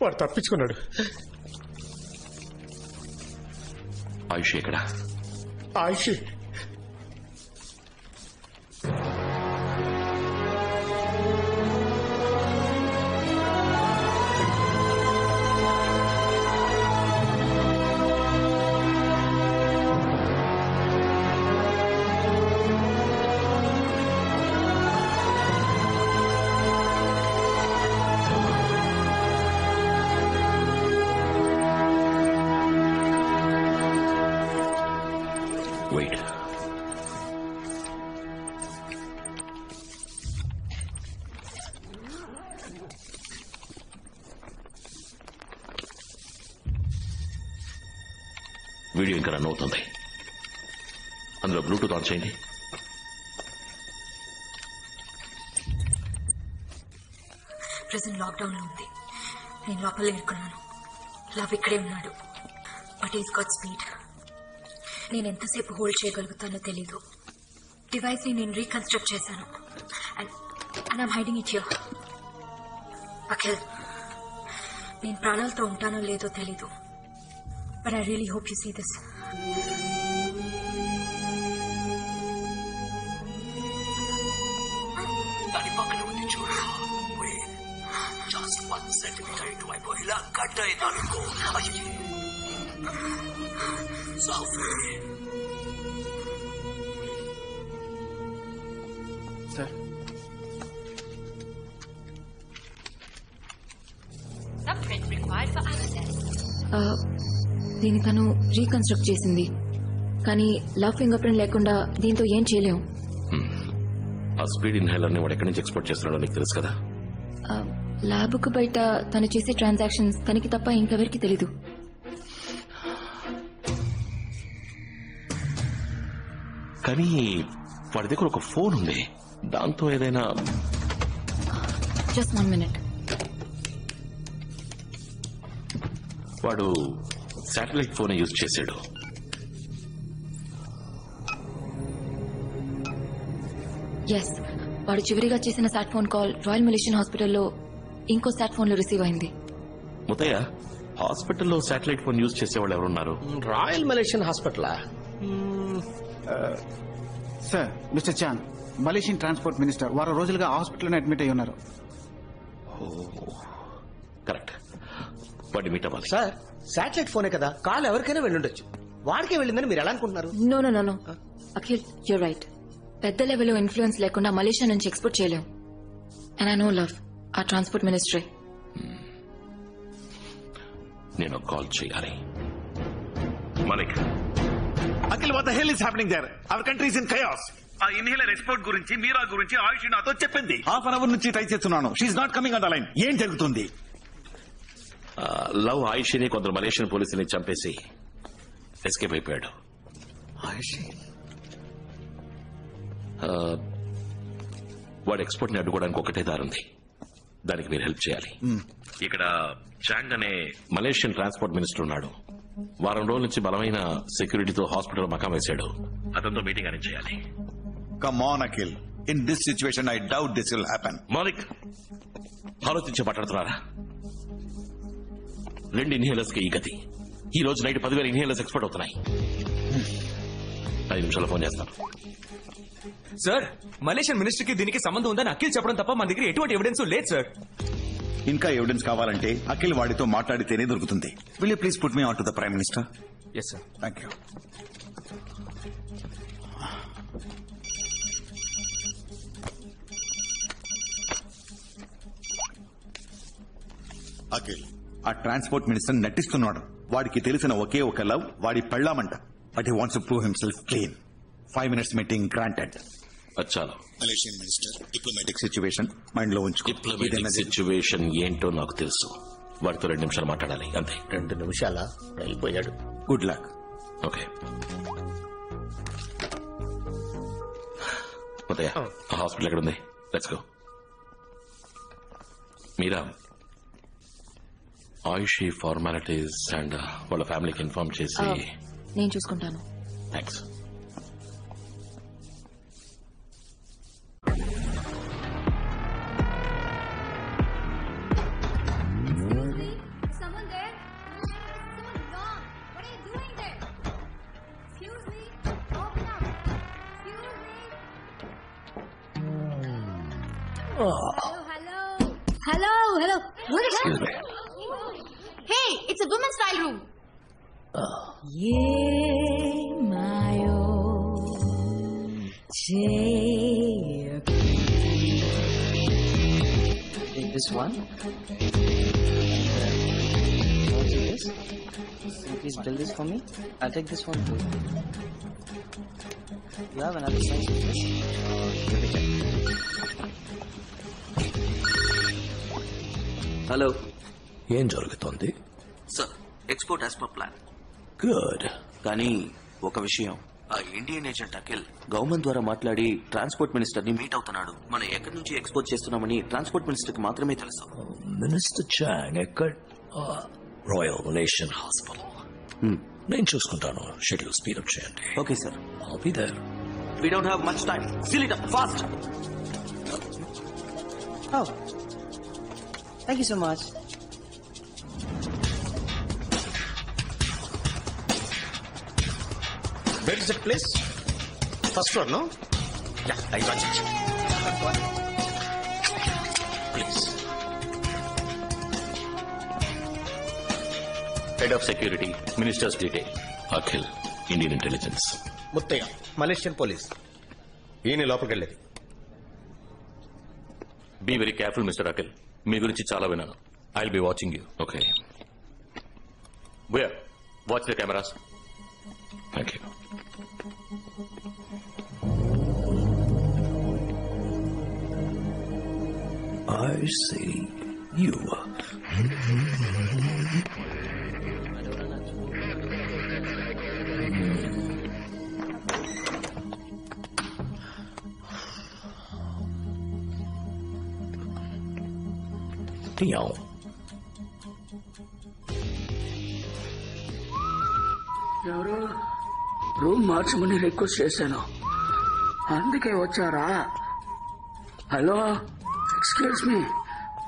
వాడు తప్పించుకున్నాడు. ఆయుష్ ఎక్కడ? ఆయుష్ వీడియో ఇంకా రన్ అవుతుంది. అందులో బ్లూటూత్ ఆన్ చేయండి. ప్రెజెంట్ లాక్డౌన్ లో ఉంది. నేను లోపల ఇరుక్కున్నాను. లవ్ ఇక్కడే ఉన్నాడు. But is got speed. నేను ఎంతసేపు హోల్డ్ చేయగలుగుతానో తెలీదు. డివైస్ ని నేను రీకన్స్ట్రక్ట్ చేశాను. And I'm hiding it here. Akhil, నేను ప్రాణాలతో ఉంటానో లేదో తెలీదు. But I really hope you see this. దాని పక్కన ఉంది చూడు. Just 1 centimeter into my body. ఇలా కట్ అయిందనుకో. Software. Sir, thumbprint required for access. దీన్ని తను రీకన్స్ట్రక్ట్ చేసింది. కానీ లవ్ ఫింగర్ ప్రింట్ లేకుండా దీంతో ఏం చేయలేం. ఆ స్పీడ్ ఇన్హేలర్ ని వాడు ఎక్కడి నుంచి ఎక్స్పోర్ట్ చేస్తున్నాడో నీకు తెలుసు కదా. ల్యాబ్ కు బయట తను చేసే ట్రాన్సాక్షన్స్ తనకి తప్ప ఇంకెవరికి తెలీదు. కానీ వాడి దగ్గర ఒక ఫోన్ ఉంది. దాంతో ఏదైనా. Just 1 minute. వాడు శాటిలైట్ ఫోన్ యూజ్ చేశాడు. ఎస్, వాడు చివరిగా చేసిన సాట్ ఫోన్ కాల్ రాయల్ మలేషియన్ హాస్పిటల్లో ఇంకో సాట్ ఫోన్ లో రిసీవ్ అయింది. ముత్తయ్య, హాస్పిటల్లో శాటిలైట్ ఫోన్ యూజ్ చేసేవాళ్ళు ఎవరున్నారు? రాయల్ మలేషియన్ హాస్పిటలా? Sir, mister Chan, Malaysian transport minister వారం రోజులుగా హాస్పిటల్లోనే అడ్మిట్ అయి ఉన్నారు. కరెక్ట్. వాడిని మీట్ అవ్వాలి. సార్, శాటిలైట్ ఫోనే కదా, కాల్ ఎవరికైనా వెళ్ళుండొచ్చు. వాడికే వెళ్ళిందని మీరు ఎలా అనుకుంటున్నారు? No no no no Akhil, you're right. పెద్ద లెవెల్లో ఇన్ఫ్లుయెన్స్ లేకుండా మలేషియా నుంచి ఎక్స్పోర్ట్ చేయలేం. అండ్ ఐ నో లవ్ ఆ ట్రాన్స్పోర్ట్ మినిస్ట్రీ. నేను కాల్ చేయాలి. Malik, Akhil, what the hell is happening there? Our country is in chaos. ఆ ఇన్హేలర్ ఎక్స్పోర్ట్ గురించి, మీరా గురించి ఆయుష్ నాతో చెప్పింది. హాఫ్ అన్ అవర్ నుంచి ట్రై చేస్తున్నాను. She's not coming on the line. ఏం జరుగుతుంది? లవ్ ఆయుష్ని కొందరు మలేషియన్ పోలీసుని చంపేసి ఎస్కేప్ అయిపోయాడు. వాడు ఎక్స్పోర్ట్ ని అడ్డుకోవడానికి ఒకటే దారుంది. దానికి మీరు హెల్ప్ చేయాలి. ఇక్కడ చాంగ్ అనే మలేషియన్ ట్రాన్స్పోర్ట్ మినిస్టర్ ఉన్నాడు. వారం రోజుల నుంచి బలమైన సెక్యూరిటీతో హాస్పిటల్ మకాం వేశాడు. అతనితో మీటింగ్ అరేంజ్ చేయాలి. Come on Akhil, in this situation I doubt this will happen. Malik, ఆలోచించి మాట్లాడుతున్నారా? 2 ఇన్హేలర్స్ కి ఈ గతి. ఈ రోజు నైట్ 10,000 ఇన్హేలర్స్ ఎక్స్పోర్ట్ అవుతున్నాయి. 5 నిమిషాల్లో ఫోన్ చేస్తాను. సార్, మలేషియన్ మినిస్టర్ కి దీనికి సంబంధం ఉందని అఖిల్ చెప్పడం తప్ప మన దగ్గర ఎటువంటి ఎవిడెన్స్ లేదు సార్. ఇంకా ఎవిడెన్స్ కావాలంటే అఖిల్ వాడితో మాట్లాడితేనే దొరుకుతుంది. Will you please put me on to the prime minister? Yes sir. Thank you. Akhil, ఆ ట్రాన్స్పోర్ట్ మినిస్టర్ నటిస్తున్నాడు. వాడికి తెలిసిన ఒకే ఒక లవ్ వాడి పెళ్ళామంట. But he wants to prove himself clean. 5 minutes meeting granted. అచ్చాలో, Malaysian minister, diplomatic situation mind లో ఉంచుకో. డిప్లొమాటిక్ సిచ్యువేషన్ ఏంటో నాకు తెలుసు. వాడితో 2 నిమిషాలు మాట్లాడాలి, అంతే. 2 నిమిషాలా? వెళ్ళిపోయాడు. Good luck. ఓకే. ఉదయ, హాస్పిటల్ ఎక్కడ ఉంది? Let's go. Meera, Ayushi formalities and వాళ్ళ ఫ్యామిలీకి ఇన్ఫార్మ్ చేసి. నేను చూసుకుంటాను. Thanks. Hello. What is Excuse me. Hey, it's a women's style room. Yeah, my old Take this one. I'll take this. Can you please bill this for me? I'll take this one too. You have another slice of this? Give it check. Hello ఏం జరుగుతోంది? Sir, export as per plan. Good. కానీ ఒక విషయం, ఆ Indian agent Akhil government ద్వారా మాట్లాడి transport minister ని meet అవుతున్నాడు. మనం ఎక్కడి నుంచి ఎక్స్పోర్ట్ చేస్తున్నామని ట్రాన్స్పోర్ట్ మినిస్టర్ కి మాత్రమే తెలుసు. మినిస్టర్ చాంగ్ ఎక్కడ? Royal Malaysian hospital. నేను చూసుకుంటాను. షెడ్యూల్ స్పీడ్ అప్ చేయండి. Okay sir. I'll be there. We don't have much time. Seal it up fast. Oh. Thank you so much. Where is that place? First floor, no? Yeah, I got it. Please. Head of Security, Minister's Detail, Akhil, Indian Intelligence. Muthaiah, Malaysian police. ఈయన లోపలికి వెళ్ళేది. Be very careful, Mr. Akhil. మీ గురించి చాలా విన్నాను. I'll be watching you. Okay. Where? Watch the cameras. Thank you. I see you. Meow. ఎవరు? Room మార్చమని request చేశాను, అందుకే వచ్చారా? Hello, excuse me,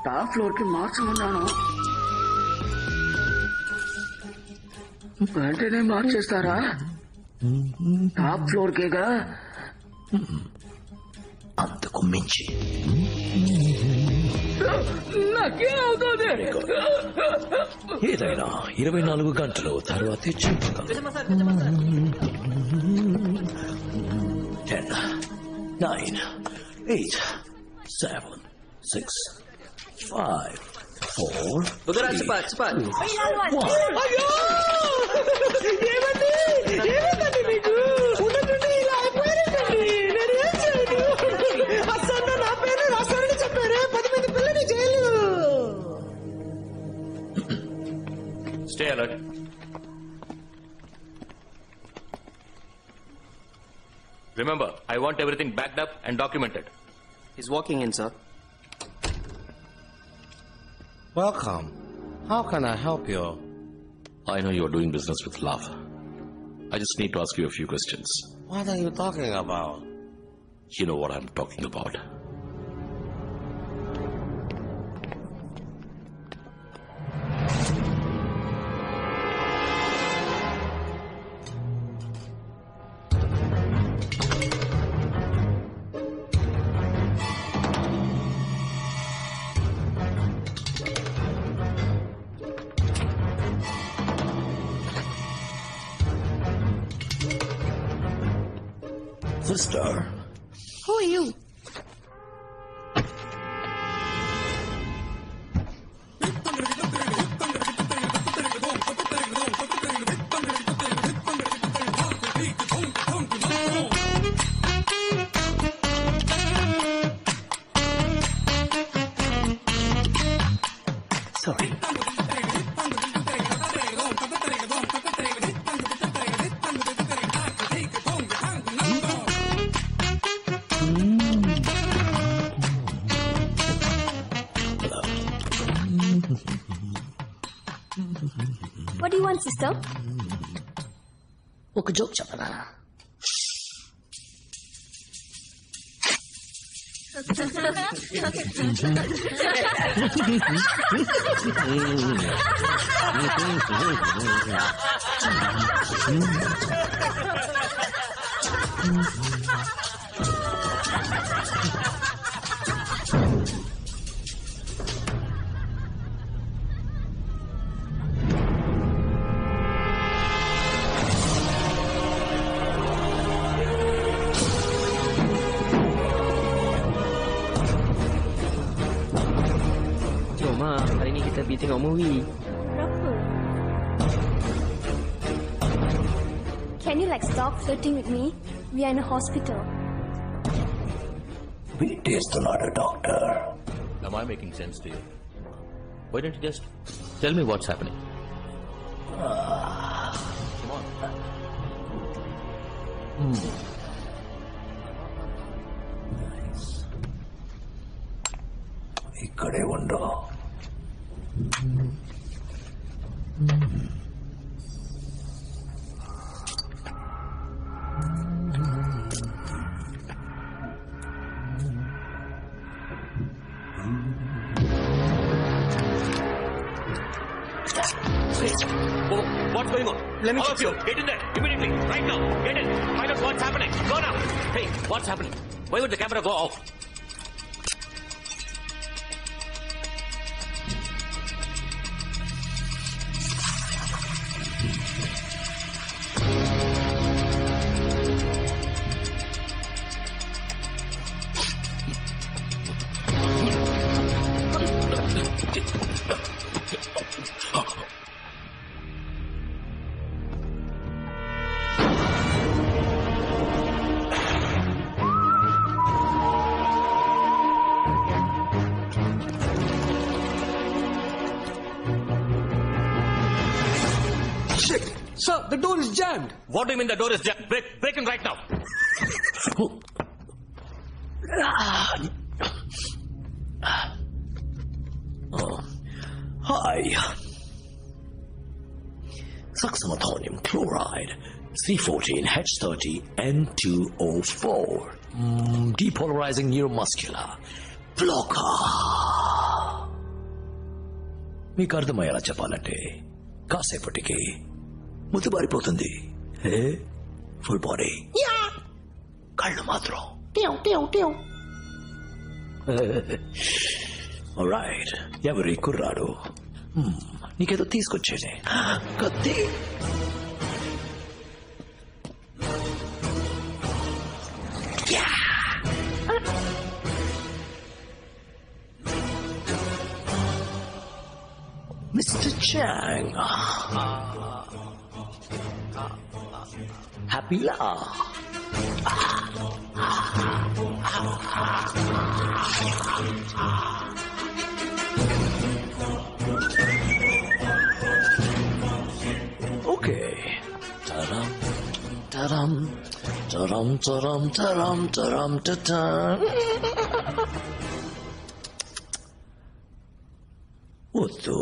top floor కి మార్చమన్నాను, వెంటనే మార్చేస్తారా? Top floor కేగా? అంతకు మించి నాకేమవుతుంది? ఏదైనా 24 గంటలు తర్వాతే చెప్పగలను. 10, 9, 8, 7, 6, 5, 4, 3, 2, 1. ఏమండి మీకు? ఉన్నట్టుండి ఇలా అయిపోయారండి. నేను ఏం చేయను? అసలు నా పేరు రాస్తారని చెప్పారే, 10 మంది పిల్లని jail. Stay alert. Remember, I want everything backed up and documented. He's walking in, sir. Welcome. How can I help you? I know you're doing business with love. I just need to ask you a few questions. What are you talking about? You know what I'm talking about. Sister. Who are you? Sorry. What do you want, sister? ఒక joke చెప్పనా? Ma, hari ni kita pergi tengok movie. Berapa? Can you stop flirting with me? We are in a hospital. వీటేస్తున్నాడు doctor. Am I making sense to you? Why don't you just tell me what's happening? Come on. Nice. ఇక్కడే ఉండో. What's going on? Let me All check, of you, get in there immediately, right now. Get in. Find out what's happening. Go now. Hey, what's happening? Why would the camera go off? Sir, the door is jammed. What do you mean the door is jammed? Break in right now. Hi. Succinyltonium chloride, C14H30N2O4. Depolarizing neuromuscular blocker. మీకు అర్థమయ్యేలా చెప్పాలంటే కాసేపటికి ముద్దు బారిపోతుంది. Full body, కళ్ళు మాత్రం. Right. ఎవరి కుర్రాడు? నీకేదో తీసుకొచ్చేది. కత్తి. మిస్టర్ చాంగ్, హ్యాపీలా? ఓకే. తరం తరం తరం తరం తరం తరం తరం. వద్దు,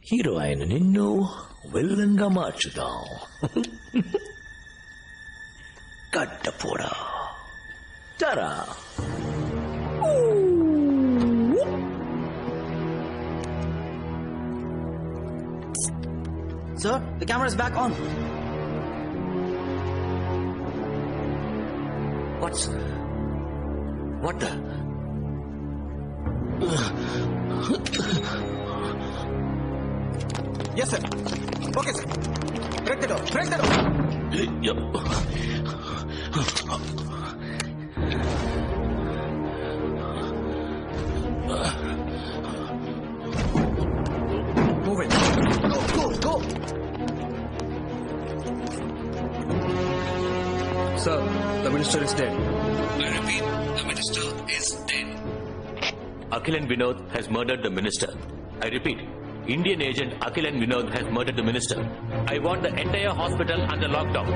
హీరో అయిన నిన్ను విలన్ గా మార్చుదాం. కట్టపోడా తరా. Sir, the camera is back on. What the? Yes, sir. Okay, sir. Break the door. Break the door. Move it. Go. Sir, the minister is dead. I repeat, the minister is dead. Akhilan Vinod has murdered the minister. I repeat, Indian agent Akhilan Vinod has murdered the minister. I want the entire hospital under lockdown.